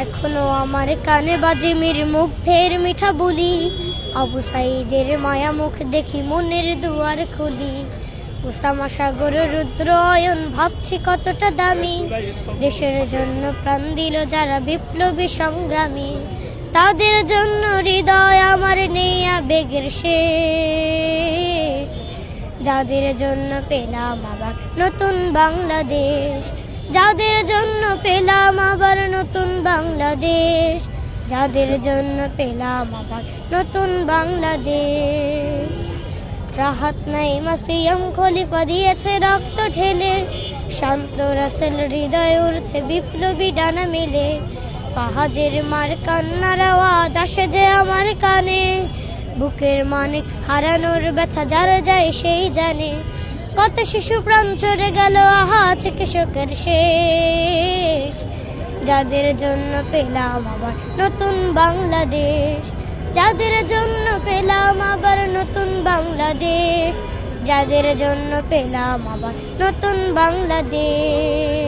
এখনো আমার কানে বাজে মীর মুগ্ধের মিঠা বলি, আবু সাইদের মায়া মুখ দেখি মনের দুয়ার খুলি। উসামা সাগর রুদ্র অয়ন ভাবছি কতটা দামি, দেশের জন্য প্রাণ দিল যারা বিপ্লবী সংগ্রামী। তাদের জন্য হৃদয় আমার নেই আবেগের শেষ, যাদের জন্য পেলাম আবার নতুন বাংলাদেশ, যাদের জন্য পেলাম আবার নতুন বাংলাদেশ, যাদের জন্য পেলাম আবার নতুন বাংলাদেশ। রাহাত নাইমা সিয়াম খলিফা দিয়েছে রক্ত ঢেলে, শান্ত রাসেল হৃদয় উড়ছে বিপ্লবী ডানা মেলে। ফাহাজের মার কান্নার আওয়াজ আসে যে আমার কানে, বুকের মানে হারানোর ব্যথা যার যায় সেই জানে। কত শিশু প্রাণ চড়ে গেল আহা চিকিৎসকের শেষ, যাদের জন্য পেলাম আবার নতুন বাংলাদেশ, যাদের জন্য পেলাম আবার নতুন বাংলাদেশ, যাদের জন্য পেলাম আবার নতুন বাংলাদেশ।